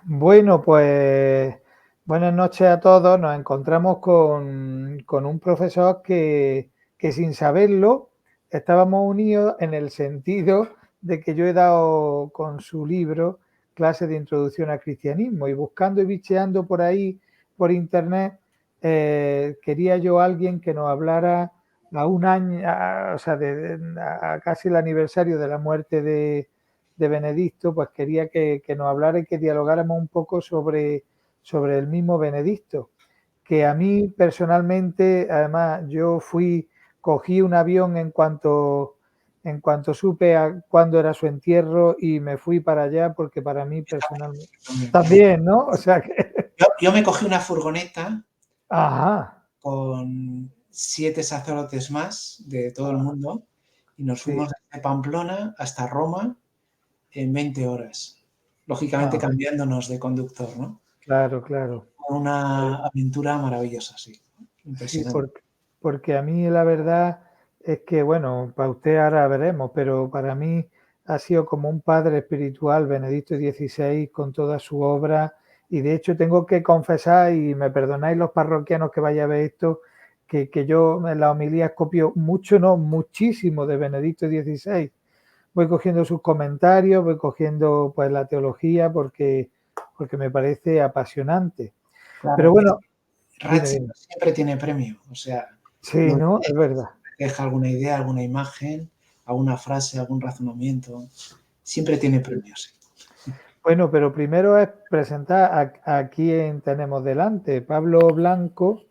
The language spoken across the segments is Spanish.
Bueno, pues buenas noches a todos. Nos encontramos con un profesor que sin saberlo estábamos unidos en el sentido de que yo he dado con su libro clase de introducción al cristianismo y buscando y bicheando por ahí, por internet, quería yo a alguien que nos hablara a un año, o sea, a casi el aniversario de la muerte de Benedicto, pues quería que nos hablara y que dialogáramos un poco sobre el mismo Benedicto, que a mí personalmente, además, cogí un avión en cuanto supe cuándo era su entierro y me fui para allá porque para mí personalmente También. también, ¿no? O sea que... Yo me cogí una furgoneta Ajá. con 7 sacerdotes más de todo el mundo y nos Sí. fuimos desde Pamplona hasta Roma en 20 horas, lógicamente Ah, cambiándonos de conductor, ¿no? claro, claro. Una aventura maravillosa, sí, Sí, impresionante. porque a mí la verdad es que, bueno, para usted ahora veremos, pero para mí ha sido como un padre espiritual, Benedicto XVI, con toda su obra. Y de hecho tengo que confesar, y me perdonáis los parroquianos que vaya a ver esto, que yo en la homilía copio mucho, no, muchísimo de Benedicto XVI. Voy cogiendo sus comentarios, voy cogiendo pues la teología porque me parece apasionante. Pero Claro, bueno, dime, dime. Ratzinger siempre tiene premio, o sea, Sí, donde ¿no? Es verdad. deja alguna idea, alguna imagen, alguna frase, algún razonamiento, siempre tiene premios. Bueno, pero primero es presentar a quién tenemos delante. Pablo Blanco,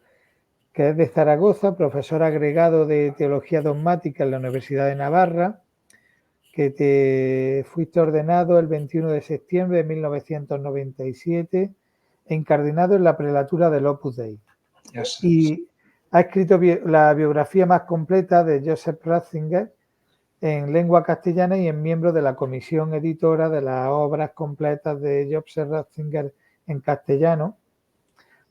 que es de Zaragoza, profesor agregado de Teología Dogmática en la Universidad de Navarra, que te fuiste ordenado el 21 de septiembre de 1997 e incardinado en la prelatura del Opus Dei. Ya sabes. Y ha escrito la biografía más completa de Joseph Ratzinger en lengua castellana y en miembro de la comisión editora de las obras completas de Joseph Ratzinger en castellano.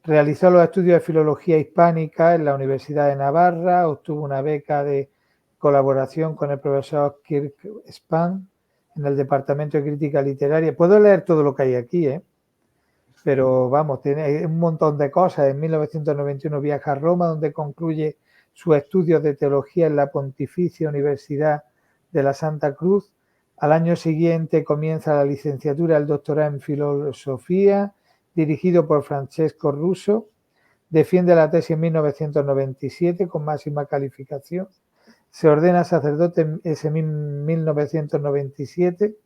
Realizó los estudios de filología hispánica en la Universidad de Navarra, obtuvo una beca de colaboración con el profesor Kirk Spahn en el Departamento de Crítica Literaria. Puedo leer todo lo que hay aquí, pero vamos, tiene un montón de cosas. En 1991 viaja a Roma, donde concluye sus estudios de teología en la Pontificia Universidad de la Santa Cruz. Al año siguiente comienza la licenciatura y el doctorado en filosofía, dirigido por Francesco Russo. Defiende la tesis en 1997 con máxima calificación. Se ordena sacerdote en ese mismo 1997. En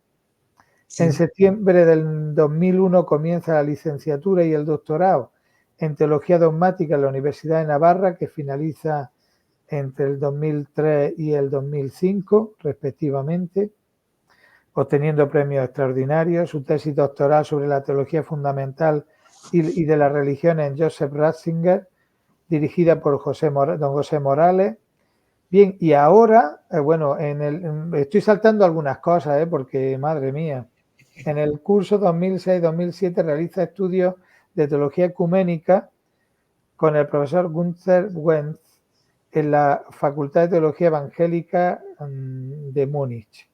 Sí. septiembre del 2001 comienza la licenciatura y el doctorado en Teología Dogmática en la Universidad de Navarra, que finaliza entre el 2003 y el 2005, respectivamente, obteniendo premios extraordinarios. Su tesis doctoral sobre la teología fundamental y de las religiones en Joseph Ratzinger, dirigida por don José Morales. Bien, y ahora, bueno, estoy saltando algunas cosas, porque madre mía. En el curso 2006-2007 realiza estudios de teología ecuménica con el profesor Gunther Wenz en la Facultad de Teología Evangélica de Múnich.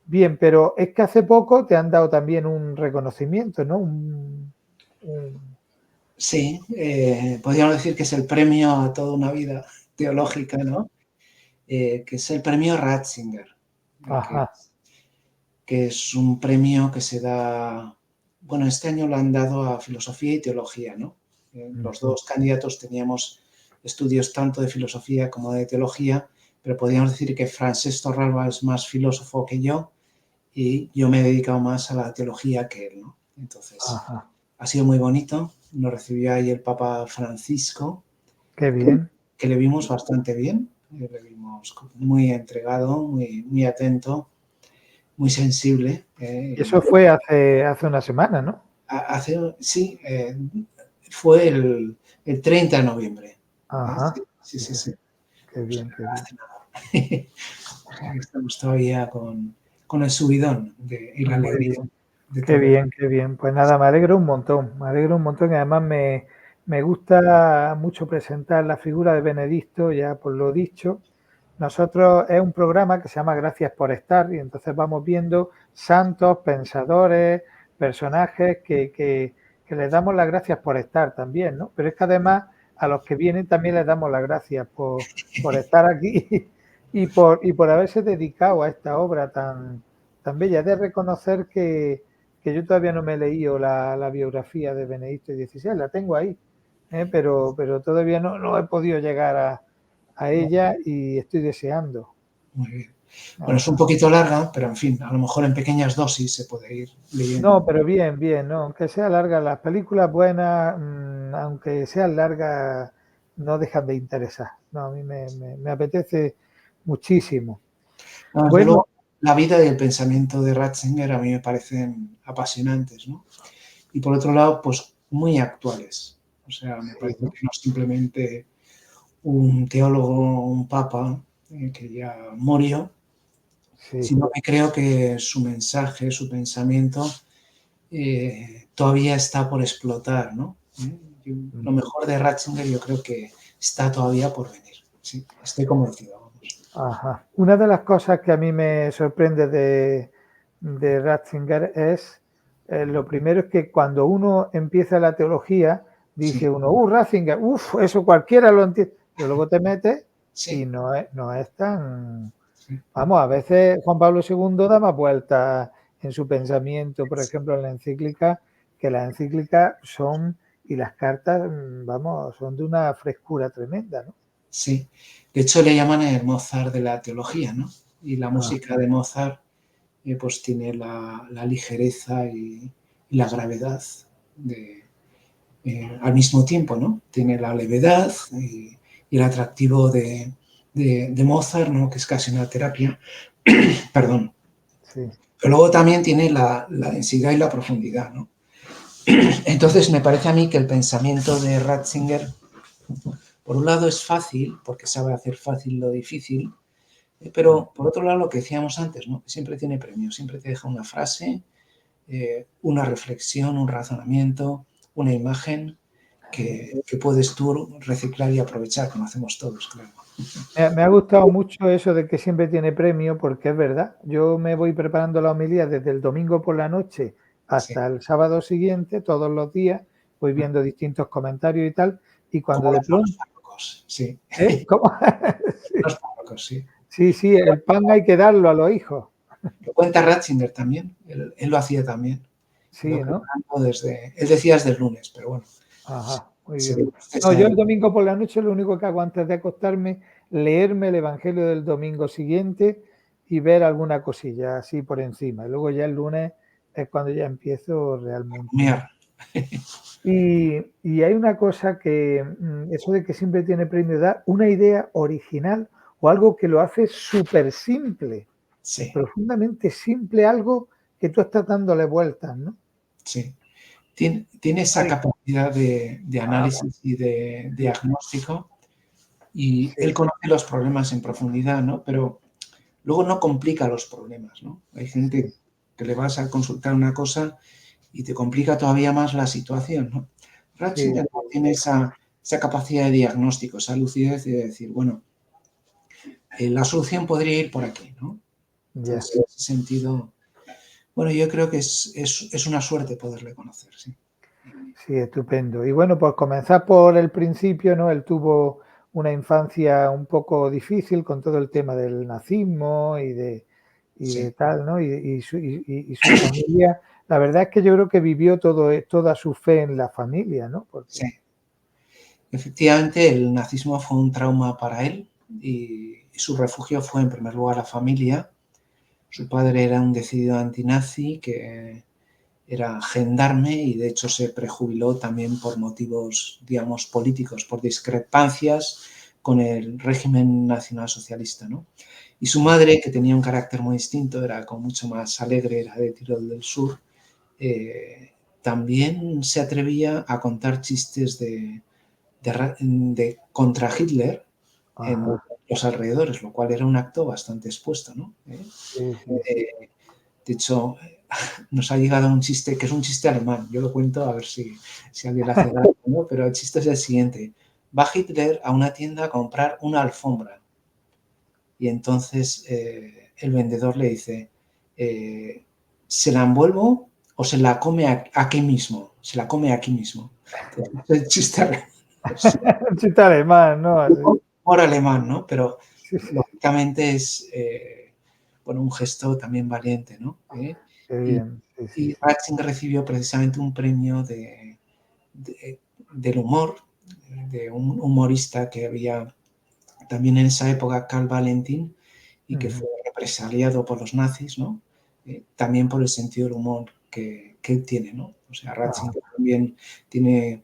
Bien, pero es que hace poco te han dado también un reconocimiento, ¿no? Sí, podríamos decir que es el premio a toda una vida teológica, ¿no? Que es el premio Ratzinger, que, Ajá. que es un premio que se da, bueno, este año lo han dado a filosofía y teología, ¿no? Los dos candidatos teníamos estudios tanto de filosofía como de teología, pero podríamos decir que Francesc Torralba es más filósofo que yo y yo me he dedicado más a la teología que él, ¿no? Entonces, Ajá. ha sido muy bonito, nos recibió ahí el Papa Francisco, Qué bien. que le vimos bastante bien, le vimos muy entregado, muy atento, muy sensible. Eso fue hace una semana, ¿no? Sí, fue el 30 de noviembre. Ajá. Sí, sí, sí. Qué O sea, bien, qué bien. hace nada. O sea, que estamos todavía con el subidón y la Muy alegría bien. de Qué todo. bien, qué bien. Pues nada, me alegro un montón, me alegro un montón y además me gusta mucho presentar la figura de Benedicto, ya por lo dicho. Nosotros es un programa que se llama Gracias por estar y entonces vamos viendo santos, pensadores, personajes que les damos las gracias por estar también, ¿no? Pero es que además a los que vienen también les damos las gracias por estar aquí y por haberse dedicado a esta obra tan bella. De reconocer que yo todavía no me he leído la biografía de Benedicto XVI, la tengo ahí, pero todavía no he podido llegar a ella y estoy deseando. Muy bien. Bueno, es un poquito larga, pero en fin, a lo mejor en pequeñas dosis se puede ir leyendo. No, pero bien, bien, ¿no? Aunque sea larga, las películas buenas, aunque sean largas, no dejan de interesar. No, a mí me apetece muchísimo. No, desde Bueno, luego, la vida y el pensamiento de Ratzinger a mí me parecen apasionantes, ¿no? Y por otro lado, pues muy actuales. O sea, me sí, parece ¿no? que no es simplemente un teólogo, un papa, que ya murió, Sí, sino que creo que su mensaje, su pensamiento, todavía está por explotar, ¿no? Lo mejor de Ratzinger yo creo que está todavía por venir. Sí, estoy convencido. Vamos. ajá. Una de las cosas que a mí me sorprende de Ratzinger es, lo primero es que cuando uno empieza la teología, dice Sí, uno, Ratzinger, eso cualquiera lo entiende, pero luego te metes y sí, no es tan... sí. Vamos, a veces Juan Pablo II da más vueltas en su pensamiento, por ejemplo, en la encíclica, que las encíclicas son, y las cartas, vamos, son de una frescura tremenda, ¿no? Sí, de hecho le llaman el Mozart de la teología, ¿no? Y la Ah, música de Mozart pues tiene la ligereza y la gravedad al mismo tiempo, ¿no? Tiene la levedad y el atractivo de Mozart, ¿no? Que es casi una terapia, perdón. sí, Pero luego también tiene la densidad y la profundidad, ¿no? Entonces me parece a mí que el pensamiento de Ratzinger, por un lado es fácil, porque sabe hacer fácil lo difícil, pero por otro lado lo que decíamos antes, ¿no? Que siempre tiene premio, siempre te deja una frase, una reflexión, un razonamiento, una imagen que puedes tú reciclar y aprovechar, como hacemos todos, claro. Me ha gustado mucho eso de que siempre tiene premio, porque es verdad. Yo me voy preparando la homilía desde el domingo por la noche Sí. hasta el sábado siguiente, todos los días, voy viendo distintos comentarios y tal, y cuando Como de lo hacen los pronto, párrocos, sí. ¿Cómo? Los párrocos, sí. Sí, sí, el pan hay que darlo a los hijos. Lo cuenta Ratzinger también, él lo hacía también. Iba Sí, ¿no? preparando él decía desde el lunes, pero bueno, Ajá, muy se bien. dio No, fecha yo de... el domingo por la noche lo único que hago antes de acostarme, leerme el Evangelio del domingo siguiente y ver alguna cosilla así por encima. Y luego ya el lunes es cuando ya empiezo realmente, ¿no? Mier. Y hay una cosa que, eso de que siempre tiene premio, da una idea original o algo que lo hace súper simple, Sí, profundamente simple, algo que tú estás dándole vueltas, ¿no? sí. Tiene esa Ay, capacidad de vamos, análisis y de sí, diagnóstico y sí, él conoce los problemas en profundidad, ¿no? Pero luego no complica los problemas, ¿no? Hay gente sí, que le vas a consultar una cosa y te complica todavía más la situación, ¿no? sí, Ratzinger sí, tiene esa capacidad de diagnóstico, esa lucidez de decir, bueno, la solución podría ir por aquí, ¿no? ya. Entonces, en ese sentido, bueno, yo creo que es una suerte poderle conocer, sí. Sí, estupendo. Y bueno, pues comenzar por el principio, ¿no? Él tuvo una infancia un poco difícil con todo el tema del nazismo y de Sí, tal, ¿no? Y su familia, la verdad es que yo creo que vivió toda su fe en la familia, ¿no? sí. Porque Efectivamente, el nazismo fue un trauma para él y su refugio fue en primer lugar la familia. Su padre era un decidido antinazi que era gendarme y de hecho se prejubiló también por motivos, digamos, políticos, por discrepancias con el régimen nacionalsocialista, ¿no? Y su madre, que tenía un carácter muy distinto, era como mucho más alegre, era de Tirol del Sur, eh, también se atrevía a contar chistes de contra Hitler en ajá, los alrededores, lo cual era un acto bastante expuesto, ¿no? sí, sí, sí. De hecho, nos ha llegado un chiste, que es un chiste alemán, yo lo cuento a ver si alguien le hace gracia, ¿no? Pero el chiste es el siguiente. Va Hitler a una tienda a comprar una alfombra y entonces el vendedor le dice, ¿se la envuelvo o se la come aquí mismo, se la come aquí mismo. El chiste Un chiste alemán, ¿no? Así. humor alemán, ¿no? Pero Sí, sí, lógicamente es bueno, un gesto también valiente, ¿no? qué Y, bien. Sí, sí, y sí. Ratzinger recibió precisamente un premio del humor, de un humorista que había también en esa época, Karl Valentin, y que Ujú. fue represaliado por los nazis, ¿no? También por el sentido del humor que él tiene, ¿no? O sea, Ajá. Ratzinger también tiene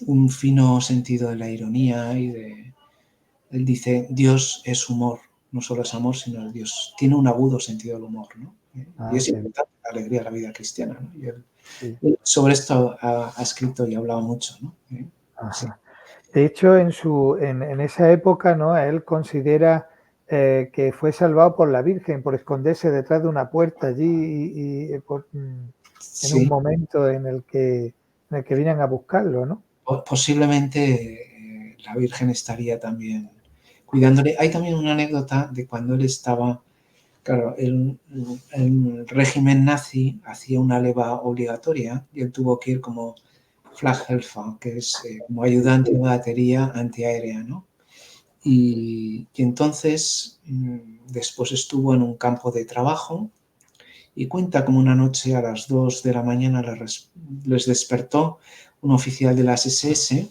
un fino sentido de la ironía él dice, Dios es humor, no solo es amor, sino Dios tiene un agudo sentido del humor, ¿no? Y Ah, es qué bien. importante la alegría de la vida cristiana, ¿no? Y Sí. él sobre esto ha escrito y ha hablado mucho, ¿no? Sí, Ajá. De hecho, en esa época, ¿no? Él considera que fue salvado por la Virgen, por esconderse detrás de una puerta allí en un sí. momento en el que vinieran a buscarlo, ¿no? Posiblemente la Virgen estaría también cuidándole. Hay también una anécdota de cuando él estaba, claro, el régimen nazi hacía una leva obligatoria y él tuvo que ir como Flakhelfer, que es como ayudante de batería antiaérea, ¿no? Y entonces después estuvo en un campo de trabajo y cuenta como una noche a las 2 de la mañana les despertó un oficial de las SS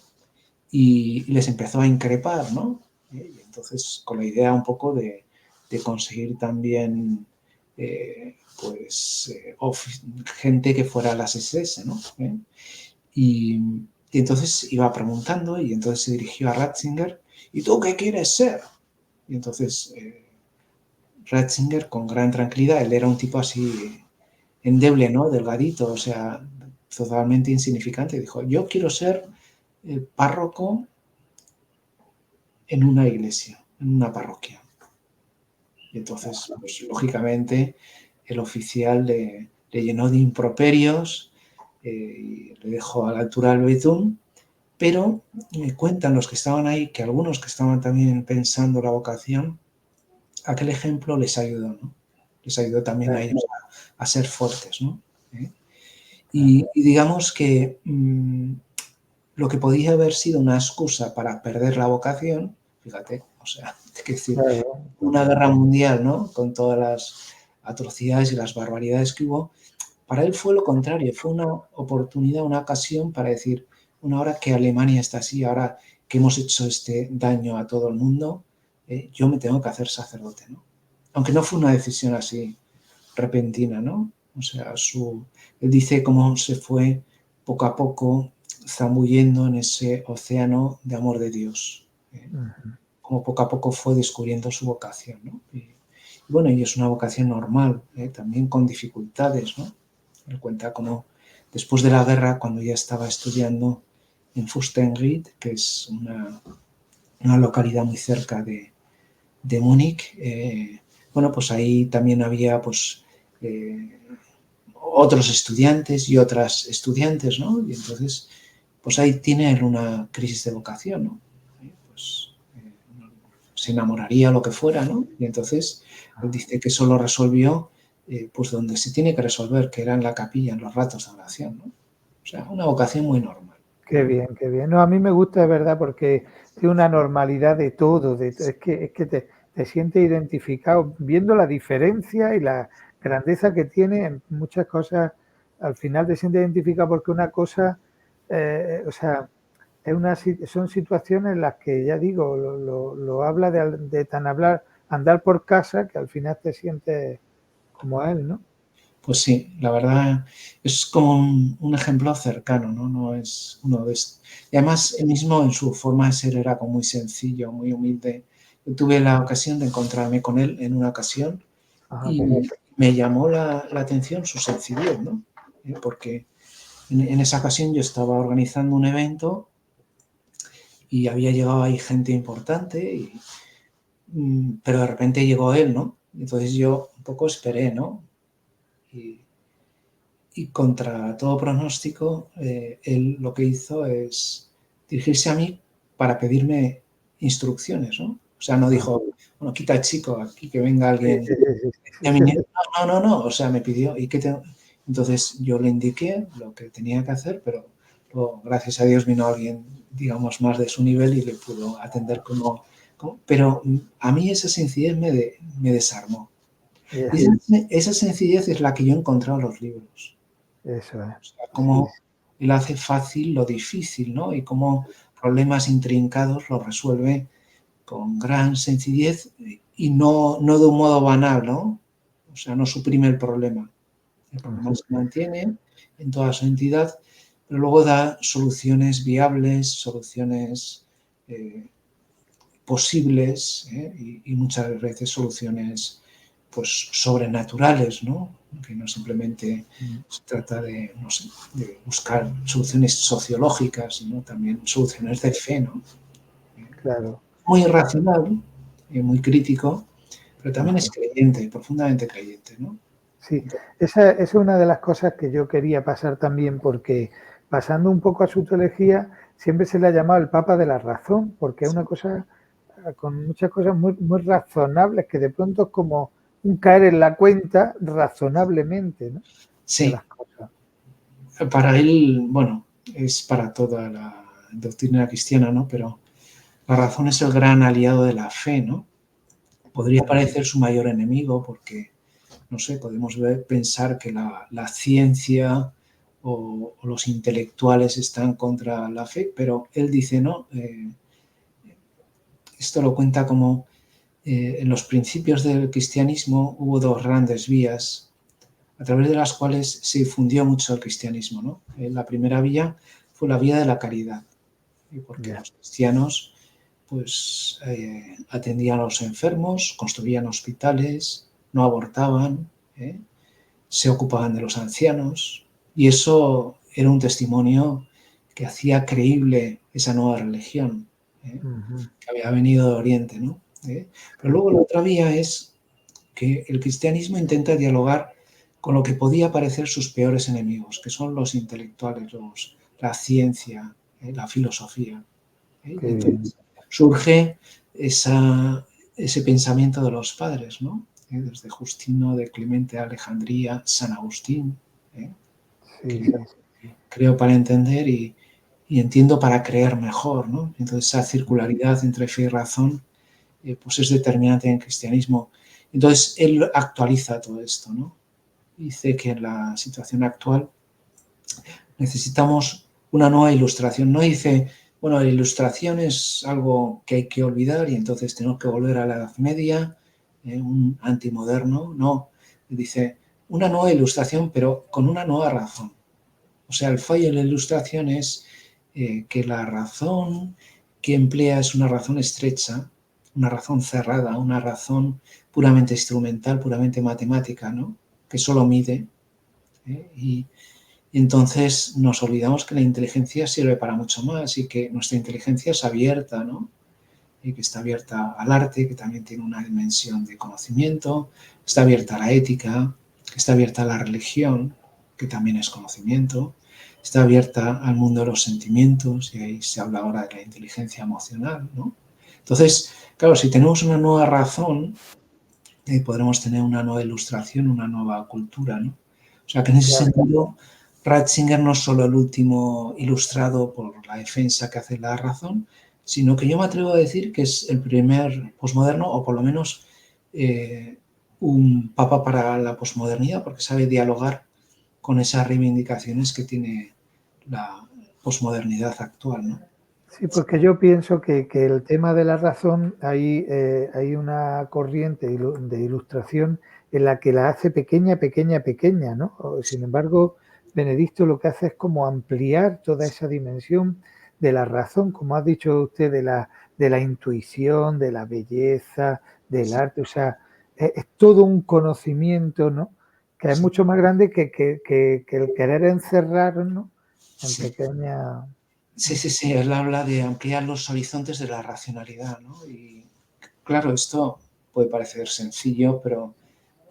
y les empezó a increpar, ¿no? Y entonces, con la idea un poco de conseguir también, pues, gente que fuera a las SS, ¿no? Y, y entonces iba preguntando y entonces se dirigió a Ratzinger, ¿y tú qué quieres ser? Y entonces Ratzinger, con gran tranquilidad, él era un tipo así endeble, ¿no? Delgadito, o sea, totalmente insignificante, dijo, yo quiero ser párroco en una iglesia, en una parroquia. Y entonces, pues lógicamente, el oficial le llenó de improperios y le dejó a la altura del betún, pero me cuentan los que estaban ahí que algunos que estaban también pensando la vocación, aquel ejemplo les ayudó, ¿no? Les ayudó también a ellos a ser fuertes, ¿no? Y digamos que lo que podía haber sido una excusa para perder la vocación, fíjate, o sea, es decir, Claro, una guerra mundial, ¿no? Con todas las atrocidades y las barbaridades que hubo, para él fue lo contrario, fue una oportunidad, una ocasión para decir, bueno, ahora que Alemania está así, ahora que hemos hecho este daño a todo el mundo, yo me tengo que hacer sacerdote, ¿no? Aunque no fue una decisión así repentina, ¿no? O sea, él dice cómo se fue poco a poco zambullendo en ese océano de amor de Dios. Como poco a poco fue descubriendo su vocación, ¿no? Y bueno, y es una vocación normal, también con dificultades, ¿no? Él cuenta cómo después de la guerra, cuando ya estaba estudiando en Fürstenried, que es una localidad muy cerca de Múnich, bueno, pues ahí también había pues otros estudiantes y otras estudiantes, ¿no? Y entonces, pues ahí tiene él una crisis de vocación, ¿no? Pues se enamoraría o lo que fuera, ¿no? Y entonces él dice que eso lo resolvió pues donde se tiene que resolver, que era en la capilla, en los ratos de oración, ¿no? O sea, una vocación muy normal. qué bien, qué bien. No, a mí me gusta de verdad porque tiene una normalidad de todo. Es que te sientes identificado viendo la diferencia y la grandeza que tiene en muchas cosas. Al final te sientes identificado porque una cosa, o sea, son situaciones en las que, ya digo, lo habla de tan andar por casa que al final te sientes como él, ¿no? Pues sí, la verdad es como un ejemplo cercano, ¿no? No es uno de estos. Y además, él mismo en su forma de ser era como muy sencillo, muy humilde. Yo tuve la ocasión de encontrarme con él en una ocasión Ajá, qué bien. y me llamó la atención su sencillez, ¿no? Porque en esa ocasión yo estaba organizando un evento y había llegado ahí gente importante, pero de repente llegó él, ¿no? Entonces yo un poco esperé, ¿no? Y, y contra todo pronóstico, él lo que hizo es dirigirse a mí para pedirme instrucciones, ¿no? O sea, no Ajá. dijo, bueno, quita chico, aquí que venga Sí, alguien sí, sí, sí, de sí, mi sí. nivel. No, no, no, o sea, me pidió, ¿y qué tengo? Entonces yo le indiqué lo que tenía que hacer, pero luego, gracias a Dios, vino alguien, digamos, más de su nivel y le pudo atender pero a mí esa sencillez me desarmó. Ya, Y esa sencillez es la que yo he encontrado en los libros. eso es. O sea, Sí, cómo él hace fácil lo difícil, ¿no? Y cómo problemas intrincados los resuelve con gran sencillez y no de un modo banal, ¿no? O sea, no suprime el problema. El problema se mantiene en toda su entidad, pero luego da soluciones viables, soluciones posibles, y muchas veces soluciones pues sobrenaturales, ¿no? Que no simplemente se trata de, no sé, de buscar soluciones sociológicas, sino también soluciones de fe, ¿no? claro. Muy racional y muy crítico, pero también es Ajá. creyente, profundamente creyente, ¿no? Sí, esa es una de las cosas que yo quería pasar también, porque pasando un poco a su teología, siempre se le ha llamado el Papa de la Razón, porque es una cosa con muchas cosas muy, muy razonables, que de pronto es como un caer en la cuenta razonablemente, ¿no? De Sí, las cosas. para él, bueno, es para toda la doctrina cristiana, ¿no? Pero la razón es el gran aliado de la fe, ¿no? Podría parecer su mayor enemigo porque, no sé, podemos pensar que la ciencia o los intelectuales están contra la fe, pero él dice, no, esto lo cuenta como en los principios del cristianismo hubo dos grandes vías a través de las cuales se difundió mucho el cristianismo, ¿no? La primera vía fue la vía de la caridad, porque Ya, los cristianos pues atendían a los enfermos, construían hospitales, no abortaban, se ocupaban de los ancianos, y eso era un testimonio que hacía creíble esa nueva religión, que había venido de Oriente, ¿no? Pero sí, luego la otra vía es que el cristianismo intenta dialogar con lo que podía parecer sus peores enemigos, que son los intelectuales, la ciencia, la filosofía. qué Y bien. entonces surge ese pensamiento de los padres, ¿no? Desde Justino de Clemente de Alejandría, San Agustín, Sí, que sí, sí. creo para entender y entiendo para creer mejor, ¿no? Entonces esa circularidad entre fe y razón pues es determinante en el cristianismo. Entonces él actualiza todo esto, ¿no? Dice que en la situación actual necesitamos una nueva ilustración. No dice, bueno, la ilustración es algo que hay que olvidar y entonces tenemos que volver a la Edad Media, un antimoderno. No, dice una nueva ilustración, pero con una nueva razón. O sea, el fallo en la ilustración es que la razón que emplea es una razón estrecha, una razón cerrada, una razón puramente instrumental, puramente matemática, ¿no? Que solo mide. Y entonces nos olvidamos que la inteligencia sirve para mucho más y que nuestra inteligencia es abierta, ¿no? Y que está abierta al arte, que también tiene una dimensión de conocimiento, está abierta a la ética, está abierta a la religión, que también es conocimiento, está abierta al mundo de los sentimientos, y ahí se habla ahora de la inteligencia emocional, ¿no? Entonces, claro, si tenemos una nueva razón, podremos tener una nueva ilustración, una nueva cultura, ¿no? O sea que en ese Claro, sentido, Ratzinger no es solo el último ilustrado por la defensa que hace la razón, sino que yo me atrevo a decir que es el primer posmoderno, o por lo menos un papa para la posmodernidad, porque sabe dialogar con esas reivindicaciones que tiene la posmodernidad actual, ¿no? sí, porque yo pienso que el tema de la razón, hay una corriente de ilustración en la que la hace pequeña, pequeña, pequeña, ¿no? Sin embargo, Benedicto lo que hace es como ampliar toda esa dimensión de la razón, como ha dicho usted, de la intuición, de la belleza, del arte, o sea, es todo un conocimiento, ¿no? Que es Sí, mucho más grande que el querer encerrarnos en sí. pequeña... Sí, sí, sí, él habla de ampliar los horizontes de la racionalidad, ¿no? Y claro, esto puede parecer sencillo, pero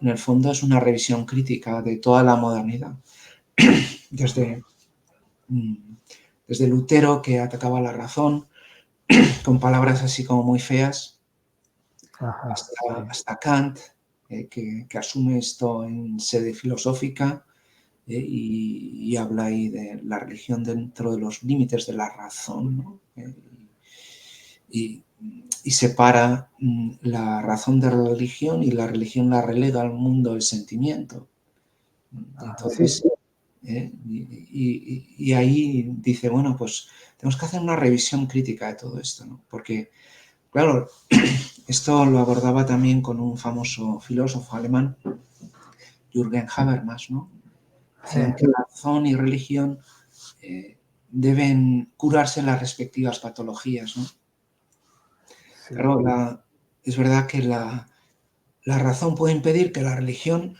en el fondo es una revisión crítica de toda la modernidad. Desde, mm, desde Lutero, que atacaba la razón, con palabras así como muy feas, Ajá, sí. hasta Kant, que asume esto en sede filosófica, y habla ahí de la religión dentro de los límites de la razón, ¿no? Y, y separa la razón de la religión y la religión la relega al mundo del sentimiento. Entonces, y ahí dice, bueno, pues tenemos que hacer una revisión crítica de todo esto, ¿no? Porque, claro, esto lo abordaba también con un famoso filósofo alemán, Jürgen Habermas, ¿no? Decían que razón y religión deben curarse las respectivas patologías, ¿no? Sí. Claro, es verdad que la razón puede impedir que la religión,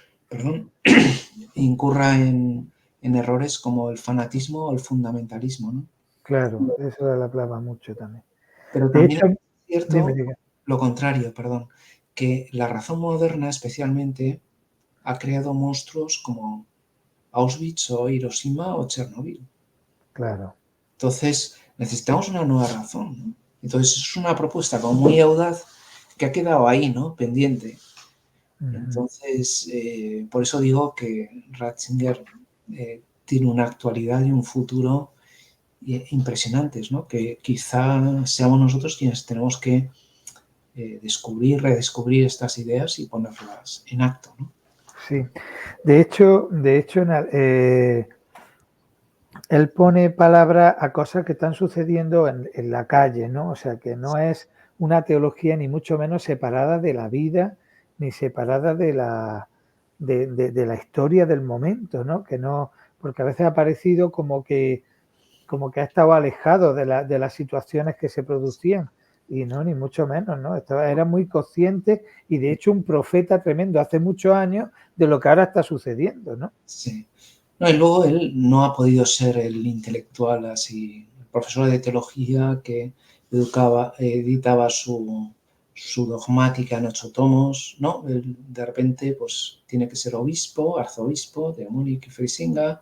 incurra en errores como el fanatismo o el fundamentalismo, ¿no? Claro, eso le hablaba mucho también. Pero De también hecho, es cierto dime. lo contrario, que la razón moderna especialmente ha creado monstruos como Auschwitz o Hiroshima o Chernobyl. Claro. Entonces, necesitamos una nueva razón, ¿no? Entonces, es una propuesta como muy audaz que ha quedado ahí, ¿no? Pendiente. Entonces, por eso digo que Ratzinger tiene una actualidad y un futuro impresionantes, ¿no? Que quizá seamos nosotros quienes tenemos que descubrir, redescubrir estas ideas y ponerlas en acto, ¿no? Sí. De hecho, él pone palabra a cosas que están sucediendo en la calle, ¿no? O sea, que no es una teología ni mucho menos separada de la vida, ni separada de la historia del momento, ¿no? Que no, porque a veces ha parecido como que ha estado alejado de las situaciones que se producían. Y no, ni mucho menos, ¿no? Era muy consciente y de hecho un profeta tremendo hace muchos años de lo que ahora está sucediendo, ¿no? Sí. No, y luego él no ha podido ser el intelectual así, el profesor de teología que editaba su dogmática en 8 tomos, ¿no? Él, de repente, pues tiene que ser obispo, arzobispo de Múnich y Frisinga,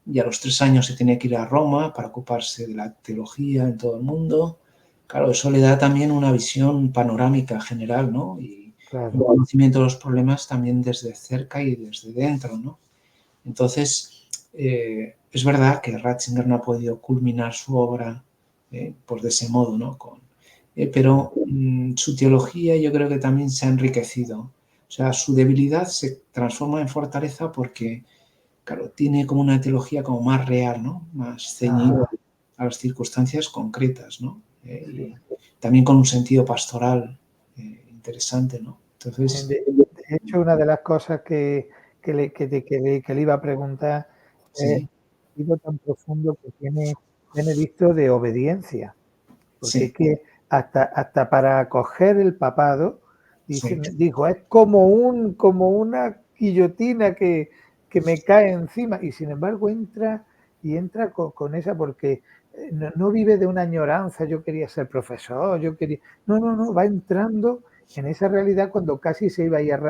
y a los 3 años se tiene que ir a Roma para ocuparse de la teología en todo el mundo. Claro, eso le da también una visión panorámica general, ¿no? Y un conocimiento de los problemas también desde cerca y desde dentro, ¿no? Entonces, es verdad que Ratzinger no ha podido culminar su obra pues de ese modo, ¿no? Pero su teología yo creo que también se ha enriquecido. O sea, su debilidad se transforma en fortaleza porque, claro, tiene como una teología como más real, ¿no? Más ceñida a las circunstancias concretas, ¿no? Y también con un sentido pastoral interesante, ¿no? Entonces, De hecho, una de las cosas que le iba a preguntar es sí, el sentido tan profundo que tiene Benedicto de obediencia, porque es sí, que hasta para acoger el papado, sí, dijo, es como una guillotina que me cae encima, y sin embargo entra con esa, porque no vive de una añoranza, yo quería ser profesor, no, va entrando en esa realidad cuando casi se iba a ir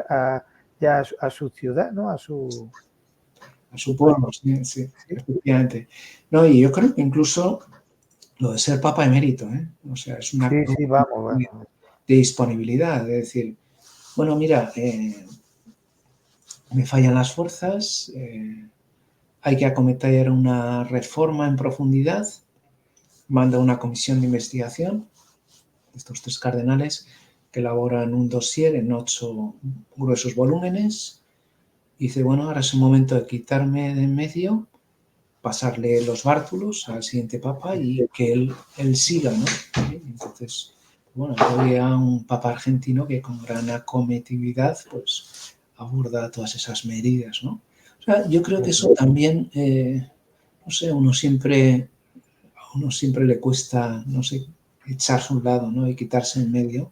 ya a su ciudad, ¿no? A su país. pueblo, sí, sí, Sí, efectivamente. No, y yo creo que incluso lo de ser papa emérito, ¿eh? O sea, es un acto sí, vamos. de disponibilidad, de decir, bueno, mira, me fallan las fuerzas, hay que acometer una reforma en profundidad, manda una comisión de investigación, estos 3 cardenales que elaboran un dossier en 8 gruesos volúmenes, y dice, bueno, ahora es el momento de quitarme de en medio, pasarle los bártulos al siguiente papa y que él siga, ¿no? Entonces, bueno, había un papa argentino que con gran acometividad pues aborda todas esas medidas, ¿no? O sea, yo creo que eso también, no sé, a uno siempre le cuesta, no sé, echarse a un lado, ¿no? Y quitarse en medio.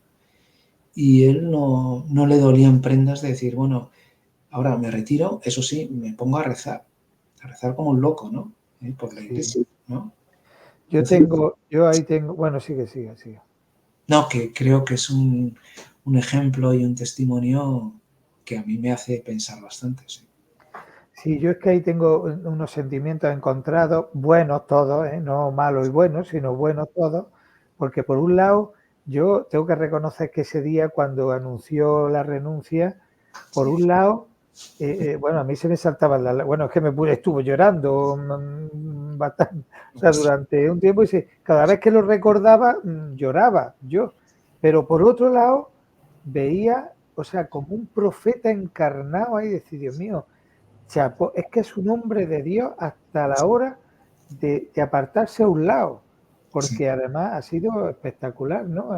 Y él no le dolían prendas de decir, bueno, ahora me retiro, eso sí, me pongo a rezar como un loco, ¿no? Por la Sí. iglesia, ¿no? Entonces, Yo ahí tengo, bueno, sigue. no, que creo que es un ejemplo y un testimonio que a mí me hace pensar bastante, sí. Sí, yo es que ahí tengo unos sentimientos encontrados, buenos todos, no malos y buenos, sino buenos todos, porque por un lado yo tengo que reconocer que ese día cuando anunció la renuncia, por Sí, un lado bueno, a mí se me saltaban bueno, es que estuvo llorando bastante, o sea, durante un tiempo, y cada vez que lo recordaba, lloraba yo. Pero por otro lado, veía, o sea, como un profeta encarnado ahí, decir, Dios mío, chapo, es que es un hombre de Dios hasta la hora de apartarse a un lado, porque además ha sido espectacular, ¿no?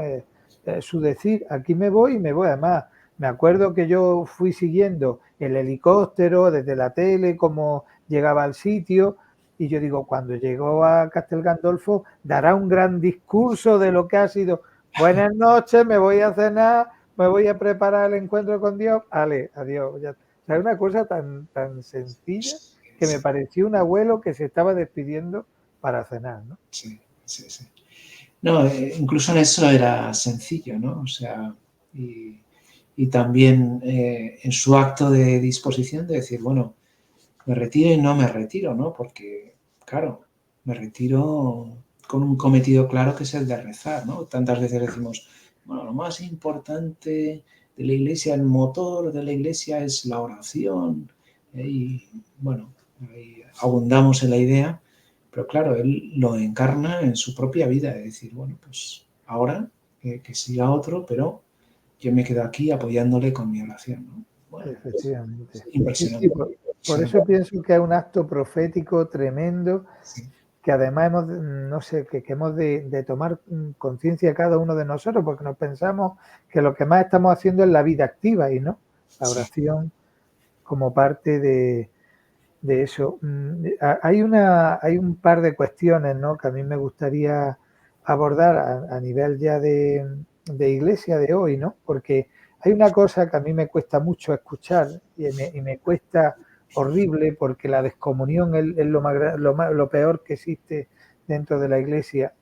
Su decir, aquí me voy y me voy. Además, me acuerdo que yo fui siguiendo el helicóptero desde la tele, cómo llegaba al sitio, y yo digo, cuando llegó a Castel Gandolfo, dará un gran discurso de lo que ha sido. Buenas noches, me voy a cenar, me voy a preparar el encuentro con Dios. Ale, adiós. Ya. O sea, una cosa tan sencilla que me pareció un abuelo que se estaba despidiendo para cenar, ¿no? Sí, sí, sí. No, incluso en eso era sencillo, ¿no? O sea, y también en su acto de disposición de decir, bueno, me retiro y no me retiro, ¿no? Porque, claro, me retiro con un cometido claro que es el de rezar, ¿no? Tantas veces decimos, bueno, lo más importante de la iglesia, el motor de la iglesia es la oración, y bueno, ahí abundamos en la idea, pero claro, él lo encarna en su propia vida, de decir, bueno, pues ahora que siga otro, pero yo me quedo aquí apoyándole con mi oración, ¿no? Bueno, Efectivamente. es Sí, impresionante. por eso pienso que es un acto profético tremendo, Sí. que además hemos, no sé, que hemos de tomar conciencia cada uno de nosotros, porque nos pensamos que lo que más estamos haciendo es la vida activa y no, la oración como parte de eso. Hay un par de cuestiones, ¿no?, que a mí me gustaría abordar a nivel ya de iglesia de hoy, ¿no? Porque hay una cosa que a mí me cuesta mucho escuchar y me cuesta horrible, porque la descomunión es lo peor que existe dentro de la iglesia,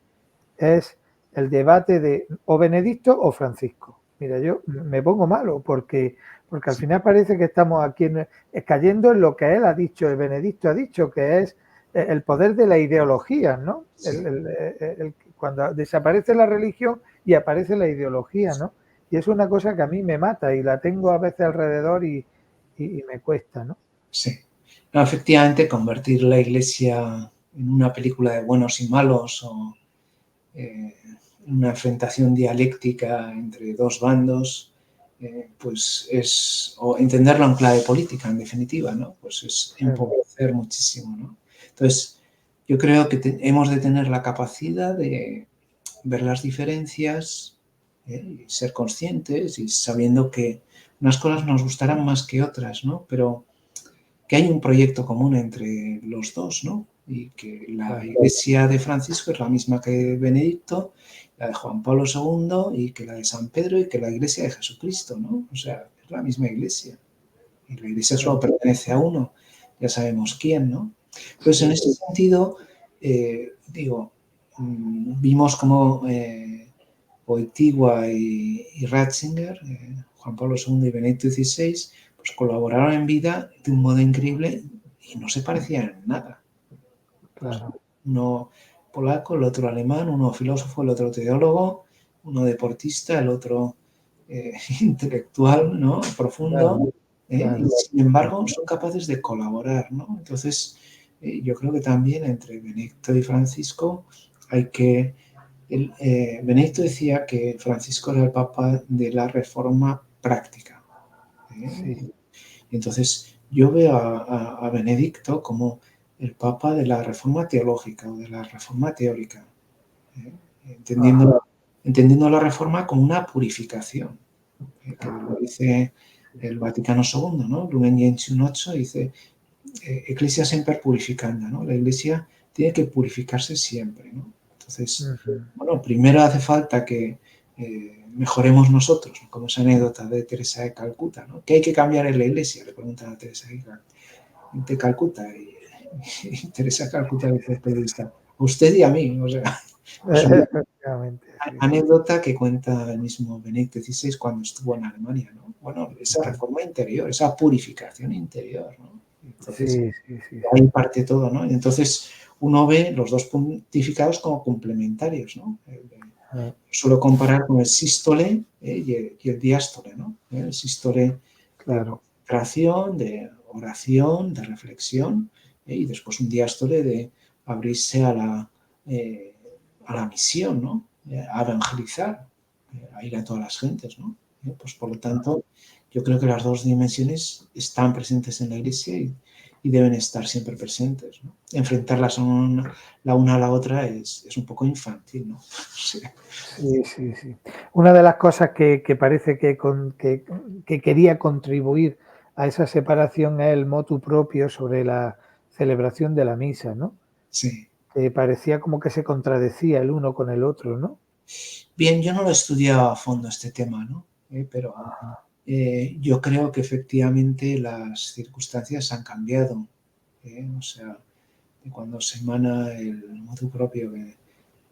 es el debate de o Benedicto o Francisco. Mira, yo me pongo malo porque al final parece que estamos aquí cayendo en lo que él ha dicho, el Benedicto ha dicho, que es el poder de la ideología, ¿no? Sí. Cuando desaparece la religión y aparece la ideología, ¿no? Y es una cosa que a mí me mata y la tengo a veces alrededor y me cuesta, ¿no? Sí. No, efectivamente, convertir la iglesia en una película de buenos y malos o una enfrentación dialéctica entre dos bandos, pues es, o entenderlo en clave política, en definitiva, ¿no? Pues es empobrecer muchísimo, ¿no? Entonces, yo creo que hemos de tener la capacidad de ver las diferencias, y ser conscientes y sabiendo que unas cosas nos gustarán más que otras, ¿no? Pero que hay un proyecto común entre los dos, ¿no? Y que la iglesia de Francisco es la misma que Benedicto, la de Juan Pablo II y que la de San Pedro y que la iglesia de Jesucristo, ¿no? O sea, es la misma iglesia. Y la iglesia solo pertenece a uno, ya sabemos quién, ¿no? Entonces, en ese sentido, digo, vimos como Wojtyła y Ratzinger, Juan Pablo II y Benedicto XVI, pues colaboraron en vida de un modo increíble y no se parecían en nada. Claro. Uno polaco, el otro alemán, uno filósofo, el otro teólogo, uno deportista, el otro intelectual, ¿no? Profundo. Claro. Y sin embargo, son capaces de colaborar, ¿no? Entonces, yo creo que también entre Benedicto y Francisco hay que... Benedicto decía que Francisco era el papa de la reforma práctica. Sí. Y entonces yo veo a Benedicto como el papa de la reforma teológica o de la reforma teórica, entendiendo la reforma como una purificación, que lo dice el Vaticano II, ¿no? Lumen Gentium 8 dice, Ecclesia semper purificanda, ¿no? La iglesia tiene que purificarse siempre, ¿no? Entonces, bueno, primero hace falta que mejoremos nosotros, ¿no? Como esa anécdota de Teresa de Calcuta, ¿no? ¿Qué hay que cambiar en la iglesia? Le preguntan a Teresa de Calcuta y Teresa de Calcuta le dice al periodista, a usted y a mí, o sea, es una anécdota que cuenta el mismo Benedicto XVI cuando estuvo en Alemania, ¿no? Bueno, esa reforma interior, esa purificación interior, ¿no? Entonces, ahí parte todo, ¿no? Y entonces uno ve los dos pontificados como complementarios, ¿no? Suelo comparar con el sístole y el diástole, ¿no? El sístole consagración, de oración, de reflexión, y después un diástole de abrirse a la misión, ¿no? A evangelizar, a ir a todas las gentes, ¿no? Pues por lo tanto, yo creo que las dos dimensiones están presentes en la Iglesia y deben estar siempre presentes, ¿no? Enfrentarlas la una a la otra es un poco infantil, ¿no? Sí. Sí, sí, sí. Una de las cosas que parece que quería contribuir a esa separación es el motu propio sobre la celebración de la misa, ¿no? Sí. Que parecía como que se contradecía el uno con el otro, ¿no? Bien, yo no lo he estudiado a fondo este tema, ¿no? Pero yo creo que efectivamente las circunstancias han cambiado. O sea, de cuando se emana el motu propio de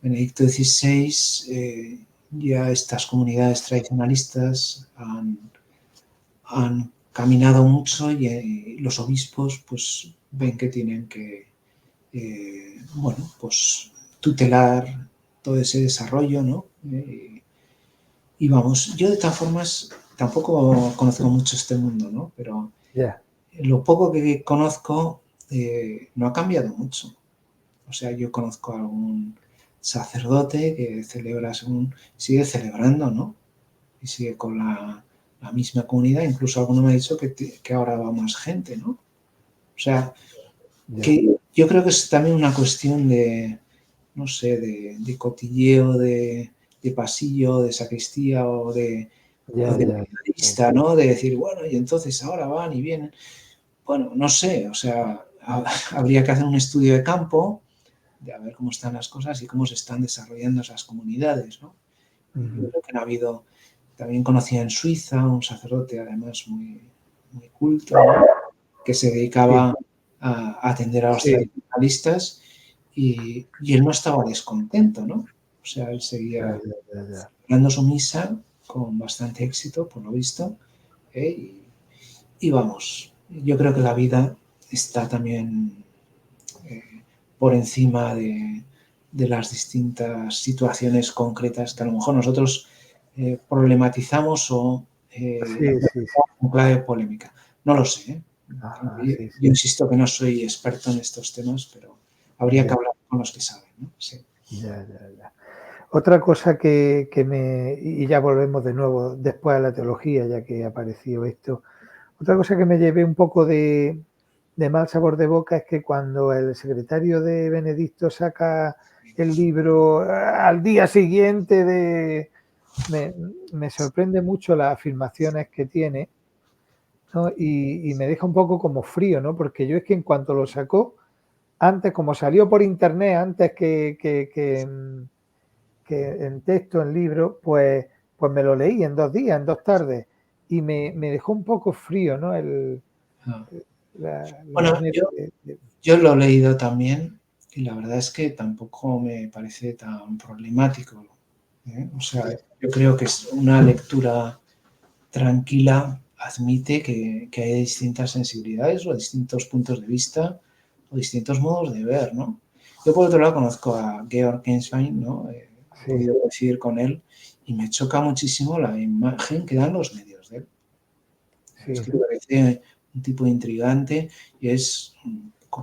Benedicto XVI, ya estas comunidades tradicionalistas han caminado mucho y los obispos pues ven que tienen que, bueno, pues tutelar todo ese desarrollo, ¿no? Y vamos, yo de todas formas tampoco conozco mucho este mundo, ¿no? Pero Ya. lo poco que conozco no ha cambiado mucho. O sea, yo conozco a algún sacerdote que sigue celebrando, ¿no? Y sigue con la misma comunidad. Incluso alguno me ha dicho que ahora va más gente, ¿no? O sea, Ya. que yo creo que es también una cuestión de, no sé, de cotilleo, de pasillo, de sacristía o de Ya, ya. periodista, ¿no? De decir, bueno, y entonces ahora van y vienen. Bueno, no sé, o sea, habría que hacer un estudio de campo de a ver cómo están las cosas y cómo se están desarrollando esas comunidades, ¿no? Yo creo que no ha habido, también conocía en Suiza un sacerdote además muy, muy culto, ¿no? Que se Sí, dedicaba a atender a los sí. tradicionalistas y él no estaba descontento, ¿no? O sea, él Ya, seguía ya, ya, ya. dando su misa con bastante éxito, por lo visto, y vamos, yo creo que la vida está también por encima de las distintas situaciones concretas que a lo mejor nosotros problematizamos o Sí, sí, sí. en clave polémica. No lo sé, ¿eh? Ajá, sí, sí. Yo insisto que no soy experto en estos temas, pero habría que Ya, hablar con los que saben, ¿no? Sí. ya, ya, ya. Otra cosa y ya volvemos de nuevo después a la teología, ya que apareció esto. Otra cosa que me llevé un poco de mal sabor de boca es que cuando el secretario de Benedicto saca el libro al día siguiente me, me sorprende mucho las afirmaciones que tiene, ¿no? Y me deja un poco como frío, ¿no? Porque yo es que en cuanto lo sacó, antes, como salió por internet, antes que en texto, en libro, pues me lo leí en 2 días, en 2 tardes, y me dejó un poco frío, ¿no? Ah. La Bueno, manera yo lo he leído también y la verdad es que tampoco me parece tan problemático, ¿eh? O sea, yo creo que es una lectura tranquila, admite que hay distintas sensibilidades o distintos puntos de vista o distintos modos de ver, ¿no? Yo por otro lado conozco a Georg Genswein, ¿no? He Sí, podido coincidir con él y me choca muchísimo la imagen que dan los medios de él. Es sí. que me parece un tipo intrigante y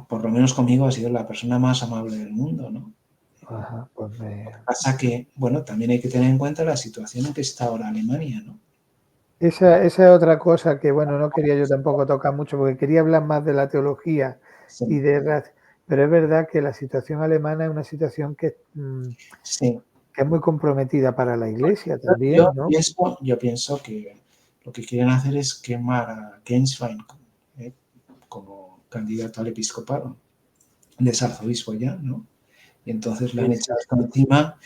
por lo menos conmigo, ha sido la persona más amable del mundo, ¿no? Ajá, pues Lo que pasa que, bueno, también hay que tener en cuenta la situación en que está ahora Alemania, ¿no? esa es otra cosa que, bueno, no quería yo tampoco tocar mucho porque quería hablar más de la teología y Sí, pero es verdad que la situación alemana es una situación sí. que es muy comprometida para la Iglesia Yo también, ¿no? pienso que lo que quieren hacer es quemar a Genswein eh, como candidato al episcopado, de arzobispo ya, ¿no? Y entonces le Sí, han sí, echado esto encima,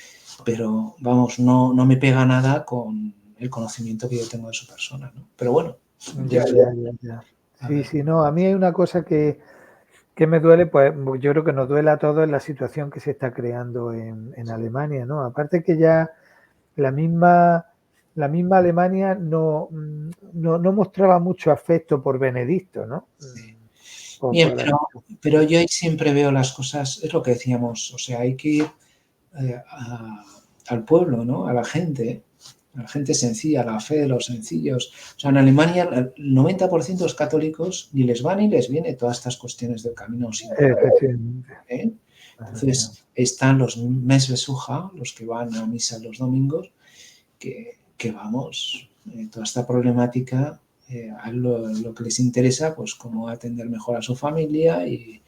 pero vamos, no me pega nada con el conocimiento que yo tengo de su persona, ¿no? Pero bueno, ya, ya, ya, ya, ya. a Sí, ver, sí, no, a mí hay una cosa que me duele, pues yo creo que nos duele a todos en la situación que se está creando en Alemania, ¿no? Aparte que ya la misma, la misma Alemania no mostraba mucho afecto por Benedicto, ¿no? bien, Por la pero yo ahí siempre veo las cosas, es lo que decíamos, o sea, hay que ir al pueblo, ¿no? A la gente, la gente sencilla, la fe de los sencillos. O sea, en Alemania el 90% de los católicos ni les va ni les viene todas estas cuestiones del camino sin efectivamente. ¿eh? Entonces, están los Messbesucher, los que van a misa los domingos, que vamos, toda esta problemática, a lo que les interesa, pues cómo atender mejor a su familia y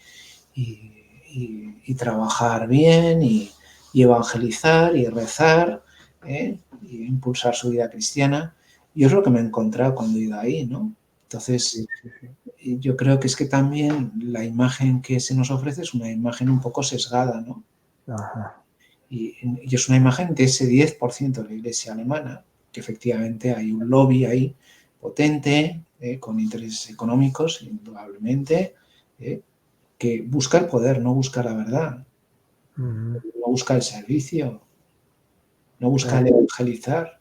trabajar bien y evangelizar y rezar, y impulsar su vida cristiana. Y es lo que me he encontrado cuando he ido ahí, ¿no? Entonces, yo creo que es que también la imagen que se nos ofrece es una imagen un poco sesgada, ¿no? Ajá. Y es una imagen de ese 10% de la iglesia alemana, que efectivamente hay un lobby ahí potente, con intereses económicos, indudablemente, que busca el poder, no busca la verdad, no busca el servicio, no busca el evangelizar.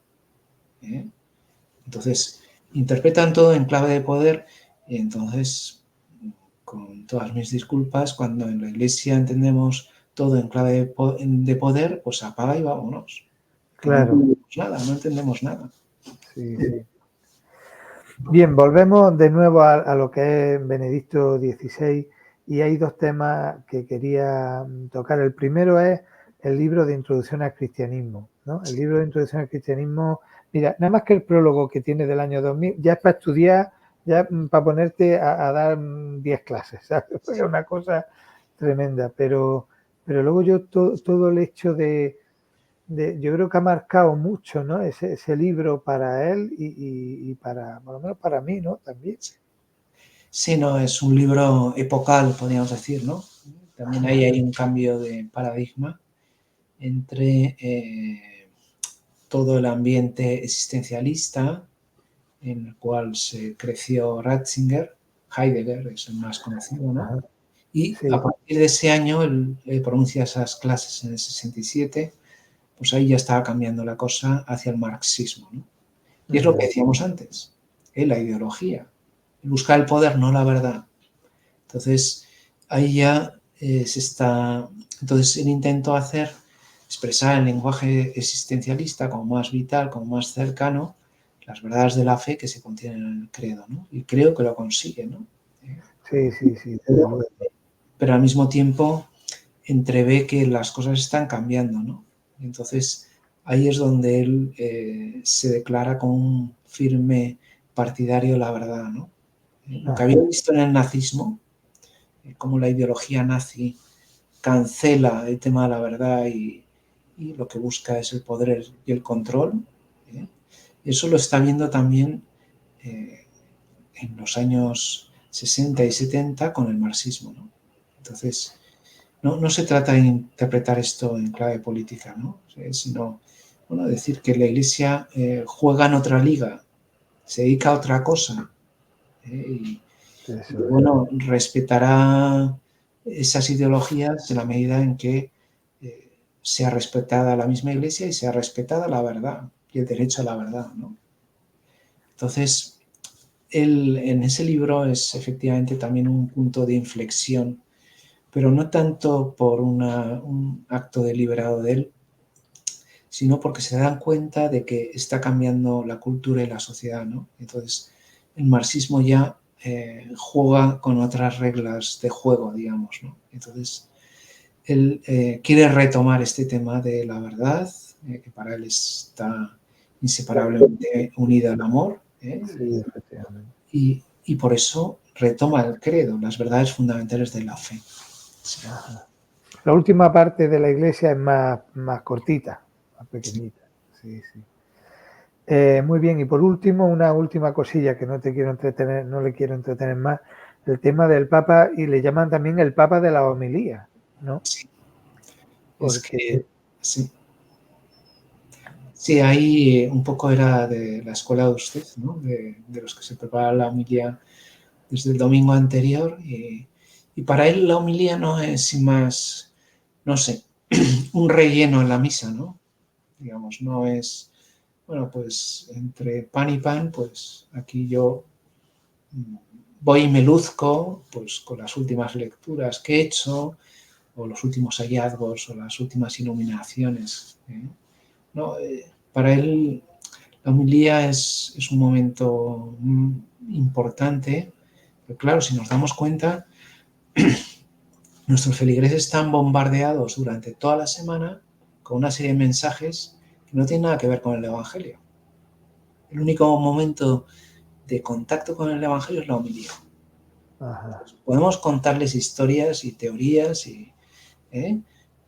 Entonces, interpretan todo en clave de poder y entonces, con todas mis disculpas, cuando en la iglesia entendemos todo en clave de poder, pues apaga y vámonos. Claro. No entendemos nada. Sí, sí. Bien, volvemos de nuevo a lo que es Benedicto XVI y hay dos temas que quería tocar. El primero es el libro de Introducción al Cristianismo, ¿no? El libro de Introducción al Cristianismo, mira, nada más que el prólogo que tiene del año 2000, ya es para estudiar, ya para ponerte a dar 10 clases, ¿sabes? Es una cosa tremenda, pero luego yo todo el hecho yo creo que ha marcado mucho, ¿no? Ese libro para él y para, por lo menos para mí, ¿no? También. Sí, no, es un libro epocal, podríamos decir, ¿no? También ahí hay un cambio de paradigma entre todo el ambiente existencialista en el cual se creció Ratzinger, Heidegger es el más conocido, ¿no? Ajá. Y Sí. a partir de ese año, él pronuncia esas clases en el 67, pues ahí ya estaba cambiando la cosa hacia el marxismo, ¿no? Y es lo que decíamos antes, la ideología, buscar el poder, no la verdad. Entonces, ahí ya entonces él intentó expresar el lenguaje existencialista como más vital, como más cercano, las verdades de la fe que se contienen en el credo, ¿no? Y creo que lo consigue, ¿no? Sí. Pero al mismo tiempo entrevé que las cosas están cambiando, ¿no? Entonces, ahí es donde él se declara como un firme partidario de la verdad, ¿no? Lo que había visto en el nazismo, como la ideología nazi cancela el tema de la verdad y lo que busca es el poder y el control. Eso lo está viendo también en los años 60 y 70 con el marxismo, ¿no? Entonces, no se trata de interpretar esto en clave política, ¿no? Sino, bueno, decir que la Iglesia juega en otra liga, se dedica a otra cosa, y bueno, respetará esas ideologías en la medida en que sea respetada la misma Iglesia y sea respetada la verdad y el derecho a la verdad, ¿no? Entonces, en ese libro es efectivamente también un punto de inflexión, pero no tanto por un acto deliberado de él, sino porque se dan cuenta de que está cambiando la cultura y la sociedad, ¿no? Entonces, el marxismo ya juega con otras reglas de juego, digamos, ¿no? Entonces, él quiere retomar este tema de la verdad, que para él está inseparablemente unida al amor, Sí, efectivamente. y por eso retoma el credo, las verdades fundamentales de la fe. Sí. La última parte de la iglesia es más cortita, más pequeñita. Sí. Muy bien, y por último, una última cosilla que no te quiero entretener, no le quiero entretener más, el tema del Papa, y le llaman también el Papa de la homilía, ¿no? Sí. Es Porque que sí. Sí, ahí un poco era de la escuela de usted, ¿no? De los que se prepara la homilía desde el domingo anterior, y para él la homilía no es sin más, no sé, un relleno en la misa, ¿no? Digamos, no es, bueno, pues entre pan y pan, pues aquí yo voy y me luzco pues con las últimas lecturas que he hecho, o los últimos hallazgos, o las últimas iluminaciones, ¿eh? ¿No? Para él La homilía es un momento importante, pero claro, si nos damos cuenta, nuestros feligreses están bombardeados durante toda la semana con una serie de mensajes que no tienen nada que ver con el Evangelio. El único momento de contacto con el Evangelio es la homilía. Ajá. Podemos contarles historias y teorías,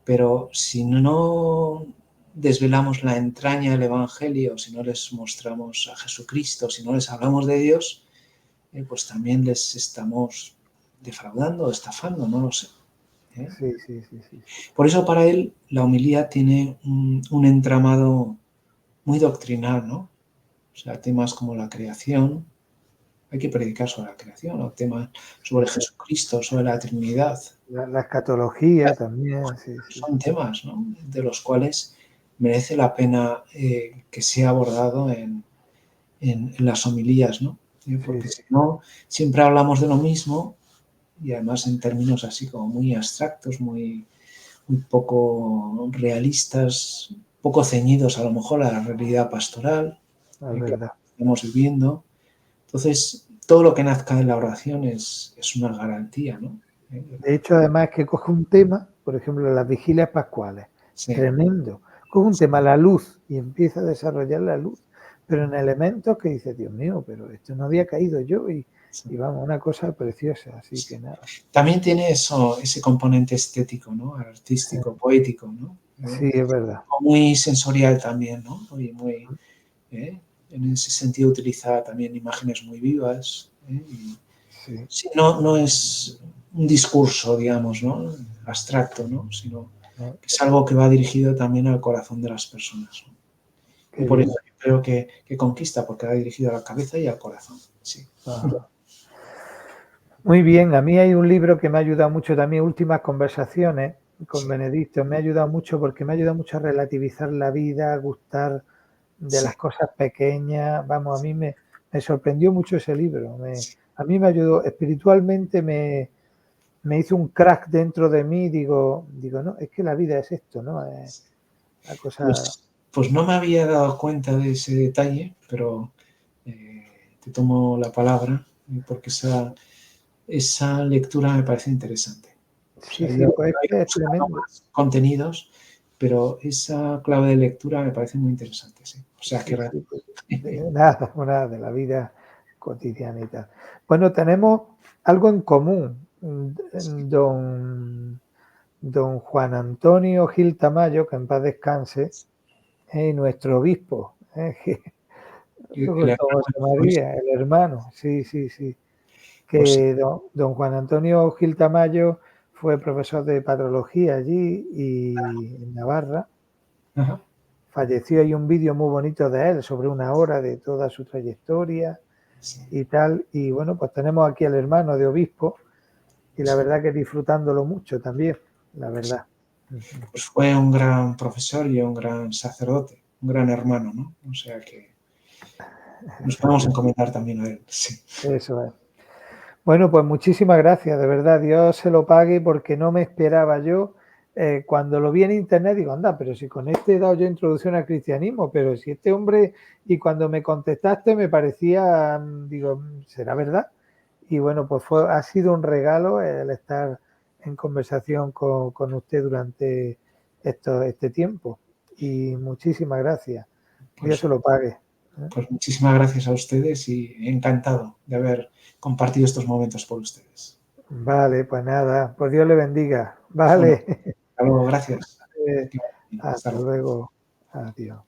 pero si no desvelamos la entraña del Evangelio, si no les mostramos a Jesucristo, si no les hablamos de Dios, pues también les estamos defraudando, estafando, no lo sé. Sí, sí, sí, sí. Por eso para él la homilía tiene un entramado muy doctrinal, ¿no? O sea, temas como la creación, hay que predicar sobre la creación, o temas sobre Jesucristo, sobre la Trinidad. La escatología también, sí, sí. Son temas, ¿no?, de los cuales merece la pena que sea abordado en las homilías, ¿no? Porque Sí, si no, siempre hablamos de lo mismo y además en términos así como muy abstractos, muy poco realistas, poco ceñidos a lo mejor a la realidad pastoral es que verdad. estamos viviendo. Entonces, todo lo que nazca en la oración es una garantía, ¿no? De hecho, además, que coge un tema, por ejemplo, las vigilias pascuales, Sí. tremendo. Coge un tema, la luz, y empieza a desarrollar la luz, pero en elementos que dice, Dios mío, pero esto no había caído yo, y vamos, una cosa preciosa, así que nada. También tiene ese componente estético, ¿no? Artístico, poético, ¿no? Sí, es verdad. Muy sensorial también, ¿no? Y muy, en ese sentido utiliza también imágenes muy vivas. Y, Sí. sí, no es un discurso, digamos, ¿no?, abstracto, ¿no?, sino que es algo que va dirigido también al corazón de las personas, ¿no? Y por eso yo creo que conquista, porque va dirigido a la cabeza y al corazón. Sí. Ajá. Muy bien, a mí hay un libro que me ha ayudado mucho también, Últimas conversaciones con Benedicto, me ha ayudado mucho porque me ha ayudado mucho a relativizar la vida, a gustar de las cosas pequeñas. Vamos, a mí me sorprendió mucho ese libro. A mí me ayudó espiritualmente, me hizo un crack dentro de mí. Digo, no, es que la vida es esto, ¿no? La cosa. Pues no me había dado cuenta de ese detalle, pero te tomo la palabra porque esa lectura me parece interesante. Sí, O sea, sí, yo pues he ido es buscando tremendo. más contenidos, pero esa clave de lectura me parece muy interesante, sí. O sea, Sí, que sí, pues, nada, de la vida cotidiana y tal. Bueno, tenemos algo en común. Don Juan Antonio Gil Tamayo, que en paz descanse, nuestro obispo, como José María, el hermano, sí, sí, sí. Que don Juan Antonio Gil Tamayo fue profesor de patrología allí y en Navarra. Ajá. Falleció. Hay un vídeo muy bonito de él sobre una hora de toda su trayectoria y tal. Y bueno, pues tenemos aquí al hermano de obispo y la verdad que disfrutándolo mucho también, la verdad. Pues fue un gran profesor y un gran sacerdote, un gran hermano, ¿no? O sea que nos podemos encomendar también a él, sí. Eso es. Bueno, pues muchísimas gracias, de verdad, Dios se lo pague porque no me esperaba yo. Cuando lo vi en internet digo, anda, pero si con este he dado yo introducción al cristianismo, pero si este hombre, y cuando me contestaste me parecía, digo, ¿será verdad? Y bueno, pues ha sido un regalo el estar en conversación con usted durante este tiempo. Y muchísimas gracias. Que Dios se lo pague. Pues muchísimas gracias a ustedes y encantado de haber compartido estos momentos por ustedes. Vale, pues nada, pues Dios le bendiga. Bueno, Vale. hasta luego, gracias. Hasta Hasta luego. luego. Adiós.